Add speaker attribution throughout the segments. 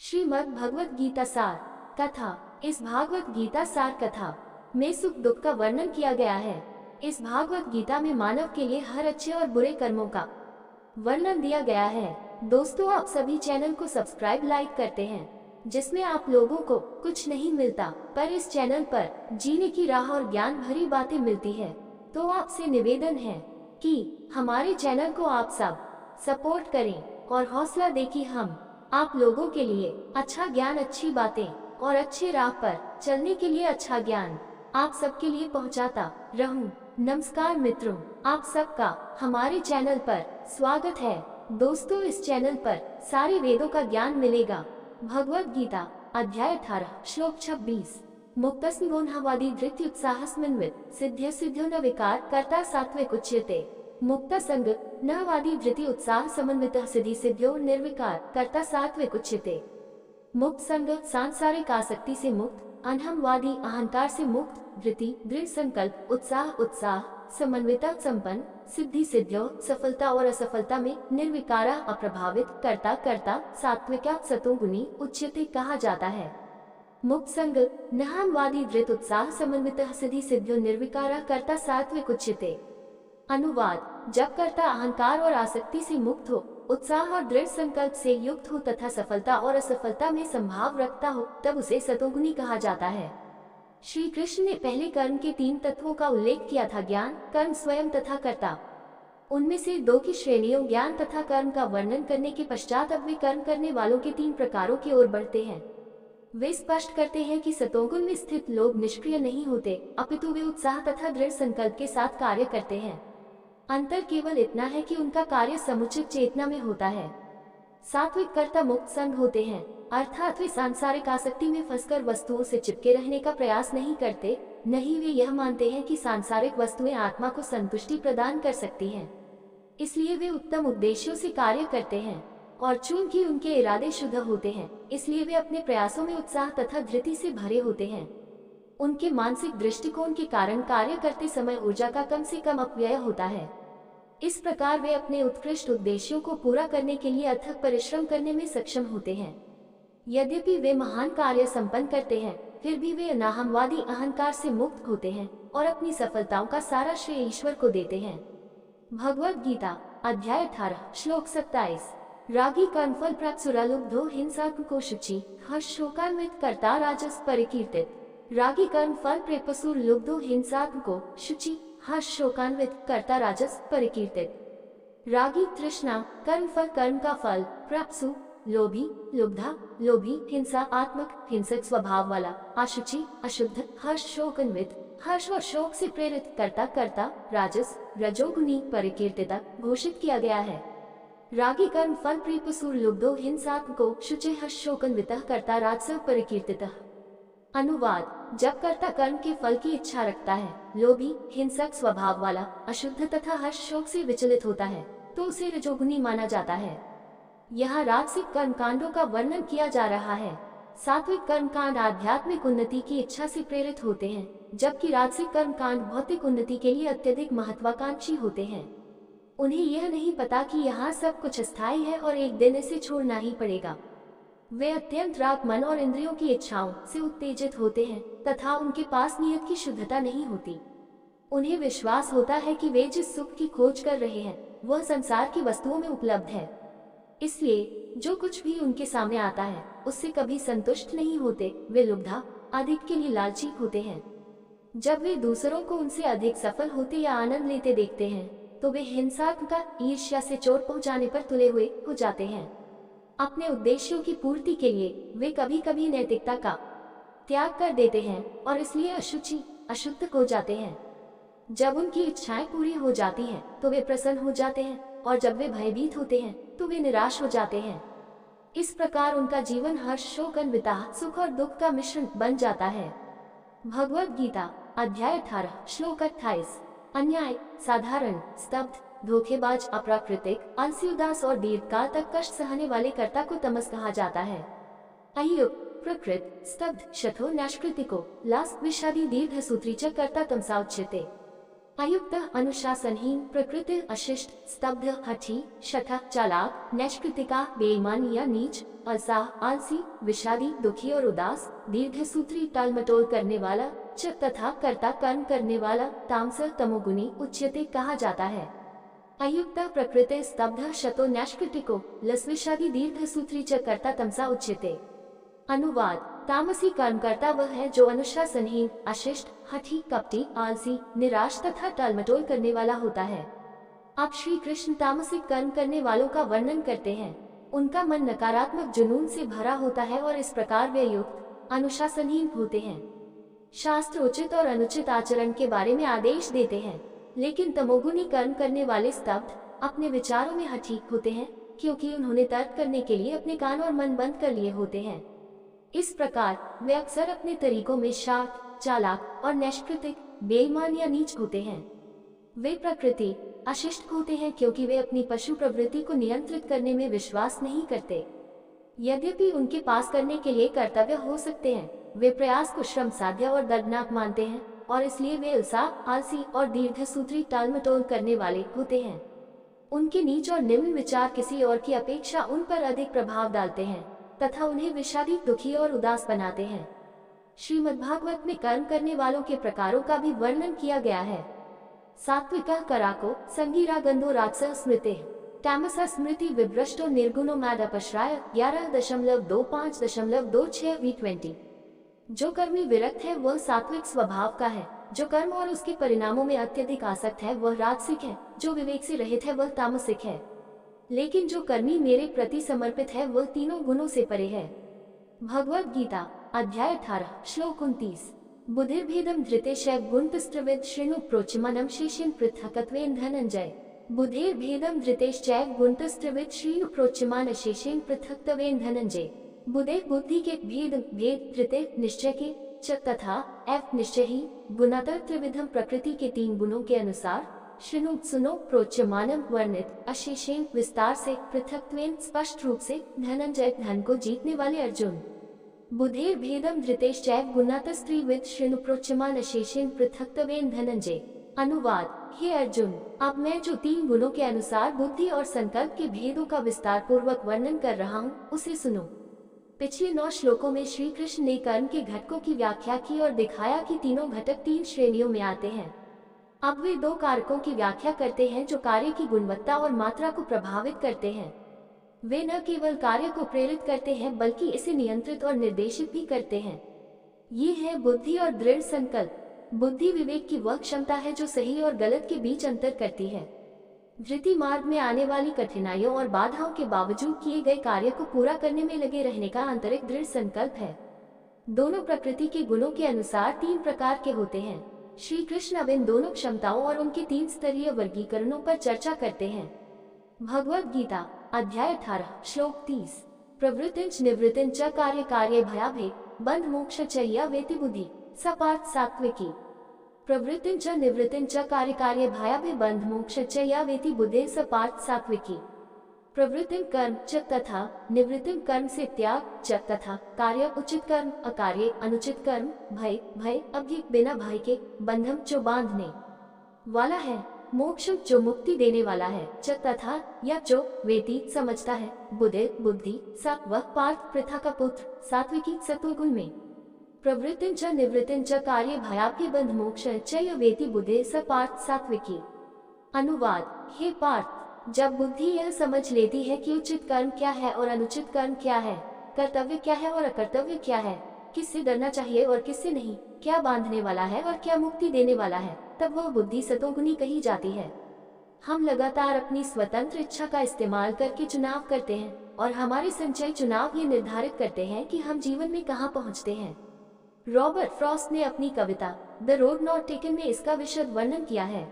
Speaker 1: श्रीमद् भगवत गीता सार कथा। इस भागवत गीता सार कथा में सुख दुख का वर्णन किया गया है। इस भागवत गीता में मानव के लिए हर अच्छे और बुरे कर्मों का वर्णन दिया गया है। दोस्तों, आप सभी चैनल को सब्सक्राइब लाइक करते हैं, जिसमें आप लोगों को कुछ नहीं मिलता, पर इस चैनल पर जीने की राह और ज्ञान भरी बातें मिलती है। तो आपसे निवेदन है कि हमारे चैनल को आप सब सपोर्ट करें और हौसला दें कि हम आप लोगों के लिए अच्छा ज्ञान, अच्छी बातें और अच्छे राह पर चलने के लिए अच्छा ज्ञान आप सबके लिए पहुंचाता रहूं। नमस्कार मित्रों, आप सबका हमारे चैनल पर स्वागत है। दोस्तों, इस चैनल पर सारे वेदों का ज्ञान मिलेगा। भगवत गीता अध्याय 18 श्लोक 26। मुक्तस्निगोन्हावादी धृत्युत्साहस्मिन्वित सिद्ध्य सिद्ध्यो न विकार कर्ता सात्विक उच्यते। मुक्त संग न वादी धृति उत्साह समन्वितः सिद्धि सिद्ध्यो निर्विकार कर्ता सात्विक उच्यते। मुक्त संग सांसारिक आसक्ति से मुक्त, अनहमवादी अहंकार से मुक्त, धृति दृढ़ संकल्प, उत्साह समन्विता संपन्न, सिद्धि सिद्ध्यो सफलता और असफलता में निर्विकारा अप्रभावित, कर्ता सात्विका सतोगुणी उच्यते कहा जाता है। मुक्त संग नहमवादी धृत उत्साह समन्वितः सिद्धि सिद्ध्यो निर्विकारा कर्ता सात्विक उच्यते। अनुवाद: जब कर्ता अहंकार और आसक्ति से मुक्त हो, उत्साह और दृढ़ संकल्प से युक्त हो तथा सफलता और असफलता में संभाव रखता हो, तब उसे सतोगुणी कहा जाता है। श्री कृष्ण ने पहले कर्म के 3 तत्वों का उल्लेख किया था: ज्ञान, कर्म स्वयं तथा कर्ता। उनमें से 2 की श्रेणियों ज्ञान तथा कर्म का वर्णन करने के पश्चात अब वे कर्म करने वालों के 3 प्रकारों की ओर बढ़ते हैं। वे स्पष्ट करते हैं कि सतोगुण में स्थित लोग निष्क्रिय नहीं होते, अपितु वे उत्साह तथा दृढ़ संकल्प के साथ कार्य करते हैं। अंतर केवल इतना है कि उनका कार्य समुचित चेतना में होता है। सात्विक कर्ता मुक्त संग होते हैं, अर्थात वे सांसारिक आसक्ति में फंसकर वस्तुओं से चिपके रहने का प्रयास नहीं करते। नहीं, वे यह मानते हैं कि सांसारिक वस्तुएं आत्मा को संतुष्टि प्रदान कर सकती हैं, इसलिए वे उत्तम उद्देश्यों से कार्य करते हैं। और चूंकि उनके इरादे शुद्ध होते हैं, इसलिए वे अपने प्रयासों में उत्साह तथा धृति से भरे होते हैं। उनके मानसिक दृष्टिकोण के कारण कार्य करते समय ऊर्जा का कम से कम अपव्यय होता है। इस प्रकार वे अपने उत्कृष्ट उद्देश्यों को पूरा करने के लिए अथक परिश्रम करने में सक्षम होते हैं। यद्यपि वे महान कार्य संपन्न करते हैं, फिर भी वे अनाहमवादी अहंकार से मुक्त होते हैं और अपनी सफलताओं का सारा श्रेय ईश्वर को देते हैं। भगवत गीता अध्याय 18 श्लोक 27। रागी कर्मफल प्राप्त सुरालुब्धो हिंसात्मको शुचि हर्ष शोकान्वित कर्ता राजस परिकीर्तित। रागी कर्म फल प्रेपसुर लुब्धो हिंसात्मको शुचि हर्ष शोकान्वित कर्ता राजस परिकीर्तित। रागी तृष्णा, कर्म फल कर्म का फल, प्राप्सु लोभी लुब्धा लोभी, हिंसा आत्मक हिंसक स्वभाव वाला, अशुचि अशुद्ध, हर्ष शोकान्वित हर्ष और शोक से प्रेरित कर्ता राजस रजोगुणी परिकीर्तिता घोषित किया गया है। रागी कर्म फल प्रेपसुर लुब्धो हिंसात्मको शुचि हर्ष शोकान्वितः कर्ता राजस परिकीर्तितः। अनुवाद: जब कर्ता कर्म के फल की इच्छा रखता है, लोभी हिंसक स्वभाव वाला, अशुद्ध तथा हर्ष शोक से विचलित होता है, तो उसे रजोगुणी माना जाता है। यहाँ राजसिक कर्मकांडों का वर्णन किया जा रहा है। सात्विक कर्मकांड आध्यात्मिक उन्नति की इच्छा से प्रेरित होते हैं, जबकि राजसिक कर्मकांड भौतिक उन्नति के लिए अत्यधिक महत्वाकांक्षी होते हैं। उन्हें यह नहीं पता कि यहाँ सब कुछ अस्थायी है और एक दिन इसे छोड़ना ही पड़ेगा। वे अत्यंत राग, मन और इंद्रियों की इच्छाओं से उत्तेजित होते हैं तथा उनके पास नियत की शुद्धता नहीं होती। उन्हें विश्वास होता है कि वे जिस सुख की खोज कर रहे हैं, वह संसार की वस्तुओं में उपलब्ध है, इसलिए जो कुछ भी उनके सामने आता है, उससे कभी संतुष्ट नहीं होते। वे लुब्धा, अधिक के लिए लालची होते हैं। जब वे दूसरों को उनसे अधिक सफल होते या आनंद लेते देखते हैं, तो वे हिंसात्मक ईर्ष्या से चोट पहुंचाने पर तुले हुए हो जाते हैं। अपने उद्देश्यों की पूर्ति के लिए वे कभी कभी नैतिकता का त्याग कर देते हैं और इसलिए अशुचि अशुद्ध हो जाते हैं। जब उनकी इच्छाएं पूरी हो जाती हैं, तो वे प्रसन्न हो जाते हैं, और जब वे भयभीत होते हैं, तो वे निराश हो जाते हैं। इस प्रकार उनका जीवन हर्ष शोकान्विता सुख और दुख का मिश्रण बन जाता है। भगवत गीता अध्याय 18 श्लोक 28। अन्याय, साधारण, स्तब्ध, धोखेबाज, अप्राकृतिक, आलसी, उदास और दीर्घकाल तक कष्ट सहने वाले कर्ता को तमस कहा जाता है। अयुक्त, प्रकृत, स्तब्ध, शठो, नैष्कृतिको, लास, विषादी, दीर्घ सूत्री च कर्ता तमसा उच्यते। अयुक्त, अनुशासनहीन, प्रकृति, अशिष्ट, स्तब्ध, हठी, शठा, चालाक, नैष्कृतिका, बेईमान या नीच, असाह, आलसी, विषादी, दुखी और उदास, दीर्घसूत्री, टालमटोल करने वाला, च तथा कर्ता, कर्म करने वाला, तामस, तमोगुनी उच्यते कहा जाता है। अयुक्त, प्रकृति, स्तब्ध, शतो, नैष्कृतिको, लस, विषादी, दीर्घसूत्री, च कर्ता, तमसा उच्यते। अनुवाद: तामसी कर्मकर्ता वह है जो अनुशासनहीन, अशिष्ट, हठी, कपटी, आलसी, निराश तथा टालमटोल करने वाला होता है। अब श्री कृष्ण तामसिक कर्म करने वालों का वर्णन करते हैं। उनका मन नकारात्मक जुनून से भरा होता है और इस प्रकार वे युक्त, अनुशासनहीन होते हैं। शास्त्र उचित और अनुचित आचरण के बारे में आदेश देते हैं, लेकिन तमोगुनी कर्म करने वाले स्तब्ध, अपने विचारों में हठी होते हैं, क्योंकि उन्होंने तर्क करने के लिए अपने कान और मन बंद कर लिए होते हैं। इस प्रकार वे अक्सर अपने तरीकों में शार्क, चालाक और नैष्कृतिक, बेईमान या नीच होते हैं। वे प्रकृति अशिष्ट होते हैं क्योंकि वे अपनी पशु प्रवृत्ति को नियंत्रित करने में विश्वास नहीं करते। यद्यपि उनके पास करने के लिए कर्तव्य हो सकते हैं, वे प्रयास को श्रम साध्य और दर्दनाक मानते हैं और इसलिए वे उत्साह, आलसी और दीर्घसूत्री, टालमटोल करने वाले होते हैं। उनके नीच और निम्न विचार किसी और की अपेक्षा उन पर अधिक प्रभाव डालते हैं तथा उन्हें विषादी, दुखी और उदास बनाते हैं। श्रीमद्भागवत में कर्म करने वालों के प्रकारों का भी वर्णन किया गया है। सात्विकः कराको, संगीरा गंधो राजस स्मृते, तामसा स्मृति विभ्रष्टो निर्गुणो मैदपश्राय 11.25.26 V20। जो कर्मी विरक्त है वह सात्विक स्वभाव का है, जो कर्म और उसके परिणामों में अत्यधिक आसक्त है वह राजसिक है, जो विवेक से रहित है वह तामसिक है, लेकिन जो कर्मी मेरे प्रति समर्पित है वह तीनों गुणों से परे है। भगवद गीता अध्याय 18 श्लोक 29। बुद्धिर्भेदम धृतेशैव गुणतस्त्रविद शृणु प्रोच्यमानं शेषेण पृथक्त्वेन धनंजय। बुद्धिर्भेदम धृतेश्चैव गुणतस्त्रविद शृणु प्रोच्यमानं शेषेण पृथक्त्वेन धनंजय। बुद्धे बुद्धि के भेद धृते निश्चय के च तथा एव निश्चय ही गुणातर त्रिविधम प्रकृति के तीन गुणों के अनुसार शृणु सुनो प्रोच्यमानं वर्णित अशेषेण विस्तार से पृथक्त्वेन स्पष्ट रूप से धनंजय धन को जीतने वाले अर्जुन। बुद्धेर भेदम धृतेश्चैव गुणातस्त्रिविद शृणु प्रोच्यमानं शेषेण पृथक्त्वेन धनंजय। अनुवाद: हे अर्जुन, अब मैं जो तीन गुणों के अनुसार बुद्धि और संकल्प के भेदों का विस्तार पूर्वक वर्णन कर रहा हूँ उसे सुनो। पिछले 9 श्लोकों में श्री कृष्ण ने कर्म के घटकों की व्याख्या की और दिखाया कि तीनों घटक 3 श्रेणियों में आते हैं। अब वे 2 कारकों की व्याख्या करते हैं जो कार्य की गुणवत्ता और मात्रा को प्रभावित करते हैं। वे न केवल कार्य को प्रेरित करते हैं बल्कि इसे नियंत्रित और निर्देशित भी करते हैं। ये है बुद्धि और दृढ़ संकल्प। बुद्धि विवेक की वह क्षमता है जो सही और गलत के बीच अंतर करती है। वृत्ति मार्ग में आने वाली कठिनाइयों और बाधाओं के बावजूद किए गए कार्य को पूरा करने में लगे रहने का आंतरिक दृढ़ संकल्प है। दोनों प्रकृति के गुणों के अनुसार 3 प्रकार के होते हैं। श्री कृष्ण अब इन दोनों क्षमताओं और उनके 3 स्तरीय वर्गीकरणों पर चर्चा करते हैं। भगवद गीता अध्याय 18 श्लोक 30। प्रवृत्तिंच निवृत्तिंच कार्य कार्य भयाभे बंध मोक्ष चर्या वेति बुद्धि सपार्थ सात्विकी। प्रवृत्तिंच निवृत्तिंच कार्य कार्य भयाभे बंध मोक्ष चर्या वेति बुद्धि सपार्थ सात्विकी। प्रवृत्तिं कर्म च तथा निवृत्तिं कर्म से त्याग च तथा कार्य उचित कर्म अकार्य अनुचित कर्म भय भय अभ्य बिना भय के बंधम जो बांधने वाला है मोक्ष जो मुक्ति देने वाला है च तथा या जो वेति समझता है बुद्धि बुद्धि स वह पार्थ पृथा का पुत्र सात्विकी सत्वगुण में। प्रवृत्तिं च निवृत्तिं च कार्य भयाभ्य बंध मोक्ष च वेति बुद्धि स पार्थ सात्विकी। अनुवाद: हे पार्थ, जब बुद्धि यह समझ लेती है कि उचित कर्म क्या है और अनुचित कर्म क्या है, कर्तव्य क्या है और अकर्तव्य क्या है, किससे डरना चाहिए और किससे नहीं, क्या बांधने वाला है और क्या मुक्ति देने वाला है, तब वह बुद्धि सतोगुनी कही जाती है। हम लगातार अपनी स्वतंत्र इच्छा का इस्तेमाल करके चुनाव करते हैं और हमारे संचय चुनाव ये निर्धारित करते हैं कि हम जीवन में कहाँ पहुँचते हैं। रॉबर्ट फ्रॉस्ट ने अपनी कविता द रोड नॉट टेकन में इसका विशद वर्णन किया है।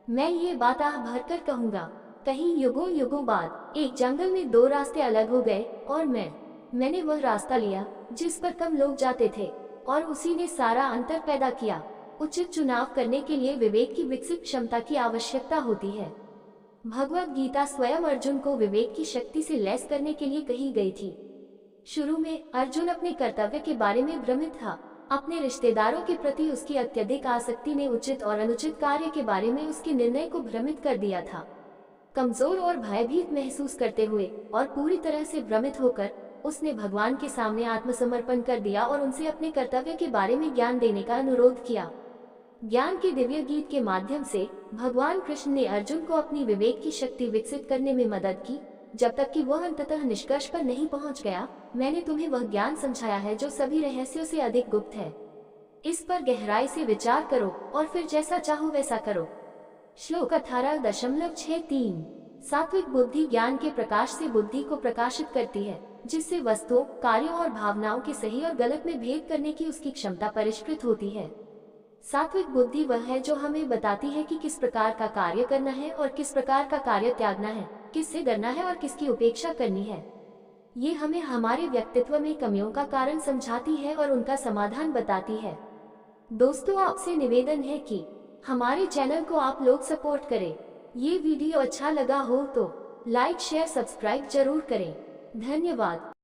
Speaker 1: मैं ये बात आह भरकर कहूँगा, कहीं युगों युगों बाद एक जंगल में 2 रास्ते अलग हो गए और मैंने वह रास्ता लिया जिस पर कम लोग जाते थे और उसी ने सारा अंतर पैदा किया। उचित चुनाव करने के लिए विवेक की विकसित क्षमता की आवश्यकता होती है। भगवद गीता स्वयं अर्जुन को विवेक की शक्ति से लैस करने के लिए कही गई थी। शुरू में अर्जुन अपने कर्तव्य के बारे में भ्रमित था, अपने रिश्तेदारों के प्रति उसकी अत्यधिक आसक्ति ने उचित और अनुचित कार्य के बारे में उसके निर्णय को भ्रमित कर दिया था। कमजोर और भयभीत महसूस करते हुए और पूरी तरह से भ्रमित होकर उसने भगवान के सामने आत्मसमर्पण कर दिया और उनसे अपने कर्तव्य के बारे में ज्ञान देने का अनुरोध किया। ज्ञान के दिव्य गीत के माध्यम से भगवान कृष्ण ने अर्जुन को अपनी विवेक की शक्ति विकसित करने में मदद की, जब तक कि वह अंततः निष्कर्ष पर नहीं पहुंच गया, मैंने तुम्हें वह ज्ञान समझाया है जो सभी रहस्यों से अधिक गुप्त है। इस पर गहराई से विचार करो और फिर जैसा चाहो वैसा करो। श्लोक 18.63। सात्विक बुद्धि ज्ञान के प्रकाश से बुद्धि को प्रकाशित करती है, जिससे वस्तुओं, कार्यों और भावनाओं के सही और गलत में भेद करने की उसकी क्षमता परिष्कृत होती है। सात्विक बुद्धि वह है जो हमें बताती है कि किस प्रकार का कार्य करना है और किस प्रकार का कार्य त्यागना है, किससे डरना है और किसकी उपेक्षा करनी है। ये हमें हमारे व्यक्तित्व में कमियों का कारण समझाती है और उनका समाधान बताती है। दोस्तों, आपसे निवेदन है कि हमारे चैनल को आप लोग सपोर्ट करें। ये वीडियो अच्छा लगा हो तो लाइक, शेयर, सब्सक्राइब जरूर करें। धन्यवाद।